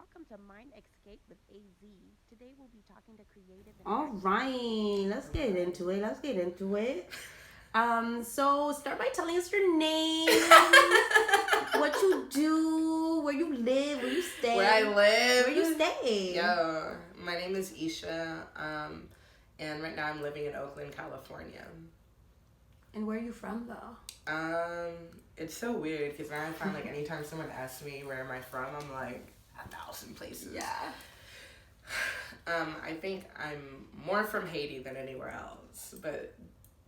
welcome to Mind Escape with Azzie. Today we'll be talking to creative and All right, let's get into it. Let's get into it. So start by telling us your name, what you do, where you live, where you stay. Where I live. Where you stay. Yo, my name is Isha, and right now I'm living in Oakland, California. And where are you from, though? It's so weird because now I find like anytime someone asks me where am I from, I'm like 1,000 places. Yeah. I think I'm more from Haiti than anywhere else, but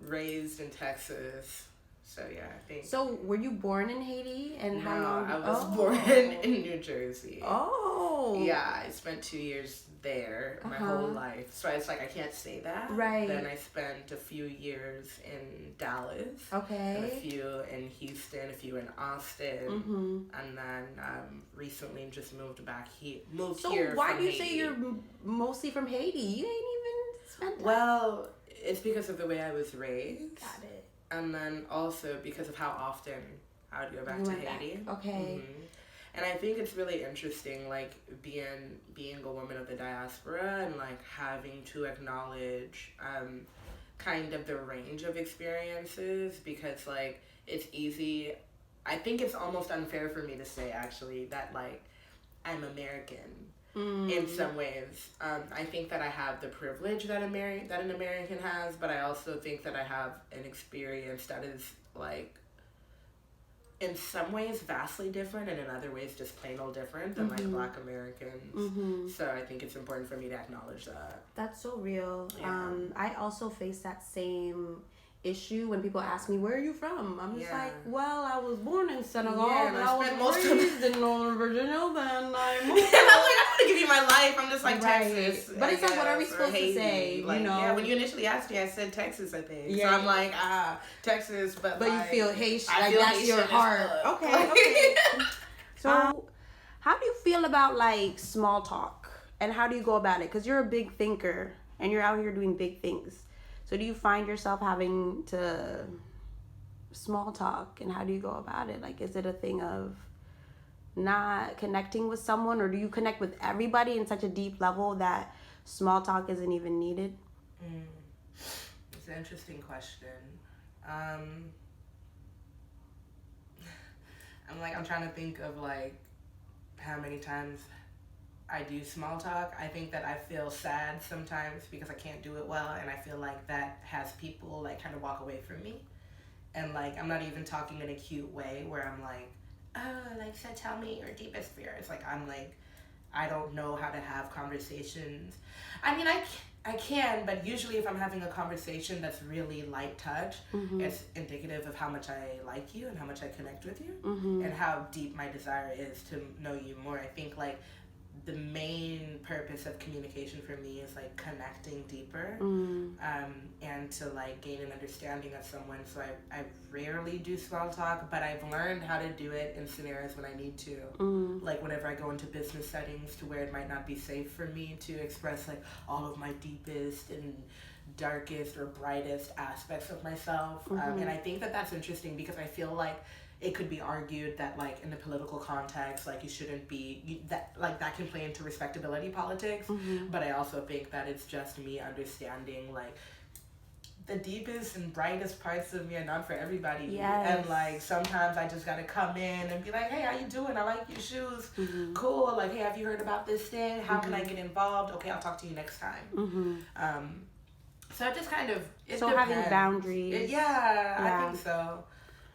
raised in Texas. So yeah, I think. So were you born in Haiti? And how long? I was born in New Jersey. Oh. Yeah, I spent 2 years there my whole life. So it's like I can't say that. Right. Then I spent a few years in Dallas. Okay. And a few in Houston, a few in Austin. And then recently just moved back here. So here why from do you Haiti. say you're mostly from Haiti? You ain't even spent time. Well, it's because of the way I was raised. Got it. And then also because of how often I would go back to Haiti. Okay. And I think it's really interesting, like, being a woman of the diaspora and, like, having to acknowledge kind of the range of experiences because, like, it's easy. I think it's almost unfair for me to say, actually, that, like, I'm American in some ways. I think that I have the privilege that an American has, but I also think that I have an experience that is, like, in some ways vastly different and in other ways just plain old different than like Black Americans. So I think it's important for me to acknowledge that. That's so real. Yeah. I also face that same issue when people ask me, where are you from? I'm just like, well, I was born in Senegal, and I was raised in Northern Virginia, then I moved. And I'm like, I'm gonna give you my life. I'm just like Texas. But it's like, what are we supposed to say? Like, you know? Yeah, when you initially asked me, I said Texas, I think. Yeah. So I'm like, Texas, but you like, feel Haitian. I Like, feel that's Haitian your as heart. fuck. Okay. So, how do you feel about like small talk, and how do you go about it? Because you're a big thinker, and you're out here doing big things. So do you find yourself having to small talk, and how do you go about it? Like, is it a thing of not connecting with someone, or do you connect with everybody in such a deep level that small talk isn't even needed? It's an interesting question. I'm trying to think of like how many times I do small talk. I think that I feel sad sometimes because I can't do it well, and I feel like that has people like kind of walk away from me. And like I'm not even talking in a cute way where I'm like, oh, like, so tell me your deepest fears. Like I'm like, I don't know how to have conversations. I mean, I can, but usually if I'm having a conversation that's really light touch, it's indicative of how much I like you and how much I connect with you and how deep my desire is to know you more. I think like the main purpose of communication for me is like connecting deeper and to like gain an understanding of someone. So I rarely do small talk, but I've learned how to do it in scenarios when I need to. Like whenever I go into business settings to where it might not be safe for me to express like all of my deepest and darkest or brightest aspects of myself. And I think that that's interesting because I feel like it could be argued that like in the political context, like you shouldn't be that can play into respectability politics. But I also think that it's just me understanding like the deepest and brightest parts of me are not for everybody. Yes. And like sometimes I just gotta come in and be like, hey, how you doing? I like your shoes. Cool. Like, hey, have you heard about this thing? How can I get involved? Okay, I'll talk to you next time. So it just kind of So depends. having boundaries. I think so.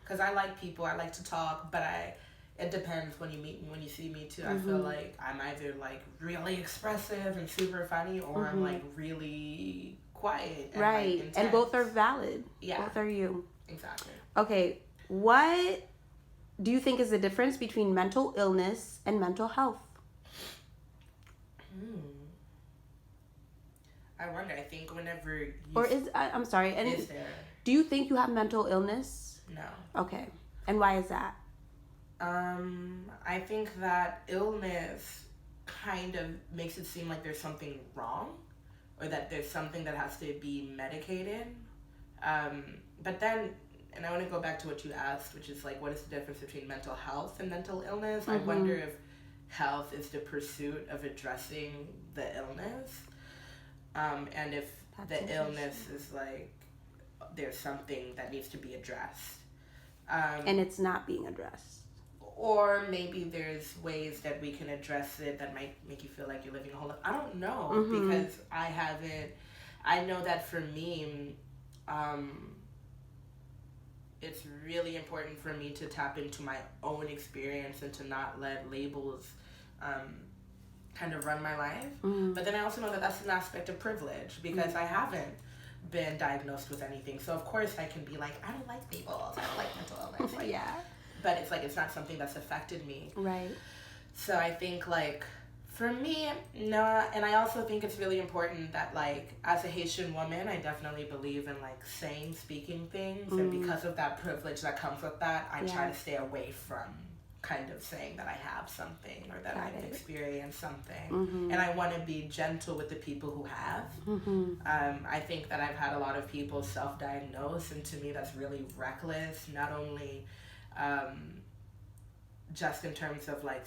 Because I like people, I like to talk, but it depends when you meet me, when you see me too. I feel like I'm either like really expressive and super funny, or I'm like really quiet. And, right. Like, intense. And both are valid. Yeah. Both are you. Exactly. Okay. What do you think is the difference between mental illness and mental health? I wonder. I think whenever you... Or I'm sorry. And is there? Do you think you have mental illness? No. Okay. And why is that? I think that illness kind of makes it seem like there's something wrong or that there's something that has to be medicated. But then, and I want to go back to what you asked, which is like, what is the difference between mental health and mental illness? I wonder if health is the pursuit of addressing the illness. And if That's the illness is like there's something that needs to be addressed. And it's not being addressed. Or maybe there's ways that we can address it that might make you feel like you're living a whole life. I don't know because I haven't. I know that for me, it's really important for me to tap into my own experience and to not let labels kind of run my life. But then I also know that that's an aspect of privilege because I haven't been diagnosed with anything. So of course I can be like, I don't like labels, I don't like mental illness. Like, yeah. But it's like, it's not something that's affected me. Right. So I think like, for me, no, and I also think it's really important that like, as a Haitian woman, I definitely believe in like saying, speaking things. And because of that privilege that comes with that, I try to stay away from kind of saying that I have something or that I've experienced something. And I want to be gentle with the people who have. I think that I've had a lot of people self-diagnose, and to me that's really reckless, not only just in terms of like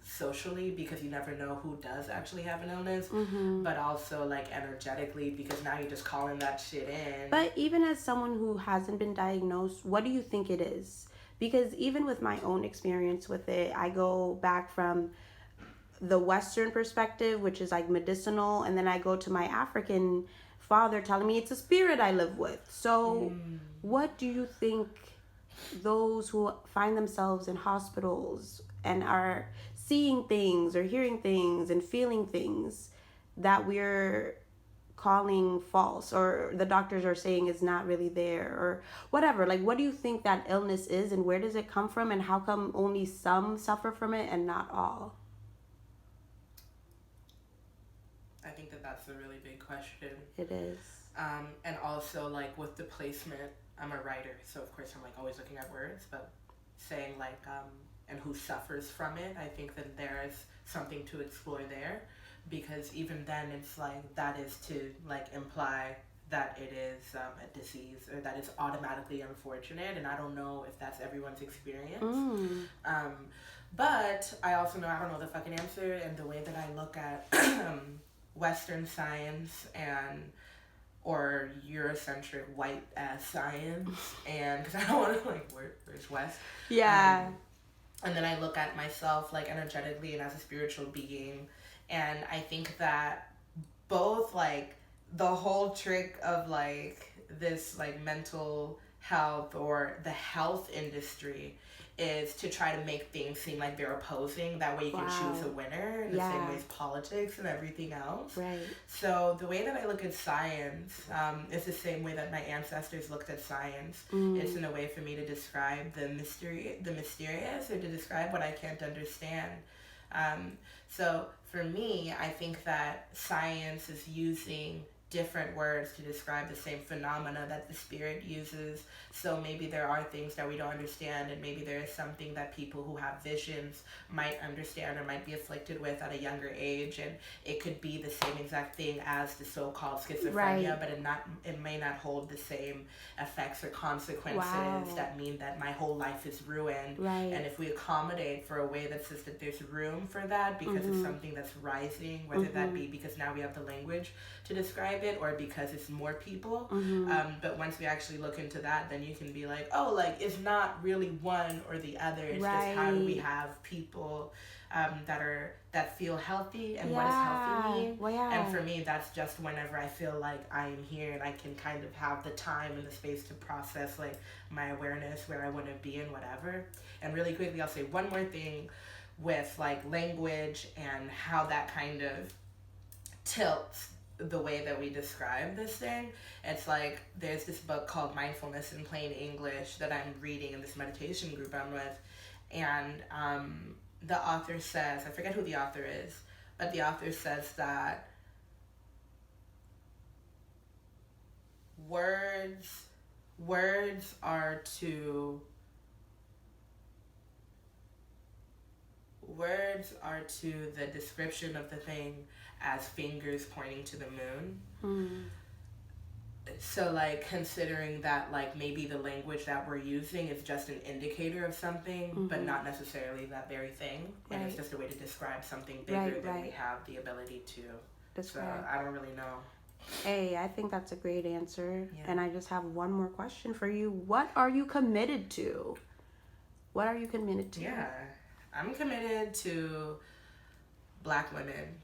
socially, because you never know who does actually have an illness, but also like energetically, because now you're just calling that shit in. But even as someone who hasn't been diagnosed, what do you think it is? Because even with my own experience with it, I go back from the Western perspective, which is like medicinal, and then I go to my African father telling me it's a spirit I live with. So what do you think those who find themselves in hospitals and are seeing things or hearing things and feeling things that we're calling false, or the doctors are saying is not really there, or whatever, like what do you think that illness is, and where does it come from, and how come only some suffer from it and not all? I think that that's a really big question. It is. And also like with the placement, I'm a writer, so of course I'm like always looking at words, but saying like and who suffers from it, I think that there's something to explore there, because even then it's like that is to like imply that it is a disease, or that it's automatically unfortunate, and I don't know if that's everyone's experience. But I also know I don't know the fucking answer, and the way that I look at Western science and or Eurocentric white ass science, and because I don't want to like where's West? And then I look at myself like energetically and as a spiritual being, and I think that both like the whole trick of like this like mental health or the health industry is to try to make things seem like they're opposing. That way you can choose a winner in the same way as politics and everything else. Right. So the way that I look at science is the same way that my ancestors looked at science. It's in a way for me to describe the mysterious, or to describe what I can't understand. So for me, I think that science is using different words to describe the same phenomena that the spirit uses. So maybe there are things that we don't understand, and maybe there is something that people who have visions might understand or might be afflicted with at a younger age, and it could be the same exact thing as the so-called schizophrenia, but it may not hold the same effects or consequences that mean that my whole life is ruined. And if we accommodate for a way that says that there's room for that because it's something that's rising, whether that be because now we have the language to describe it, or because it's more people. But once we actually look into that, then you can be like, oh, like it's not really one or the other. It's just how do we have people that feel healthy, and what does healthy mean? And for me, that's just whenever I feel like I am here and I can kind of have the time and the space to process like my awareness, where I want to be and whatever. And really quickly, I'll say one more thing with like language and how that kind of tilts the way that we describe this thing. It's like there's this book called Mindfulness in Plain English that I'm reading in this meditation group I'm with, and the author says, I forget who the author is, but the author says that words are to the description of the thing as fingers pointing to the moon. So, like, considering that, like, maybe the language that we're using is just an indicator of something, but not necessarily that very thing. And it's Right. just a way to describe something bigger Right, than we right. have the ability to. So, Describe. I don't really know. Hey, I think that's a great answer. Yeah. And I just have one more question for you. What are you committed to? What are you committed to? Yeah. I'm committed to Black women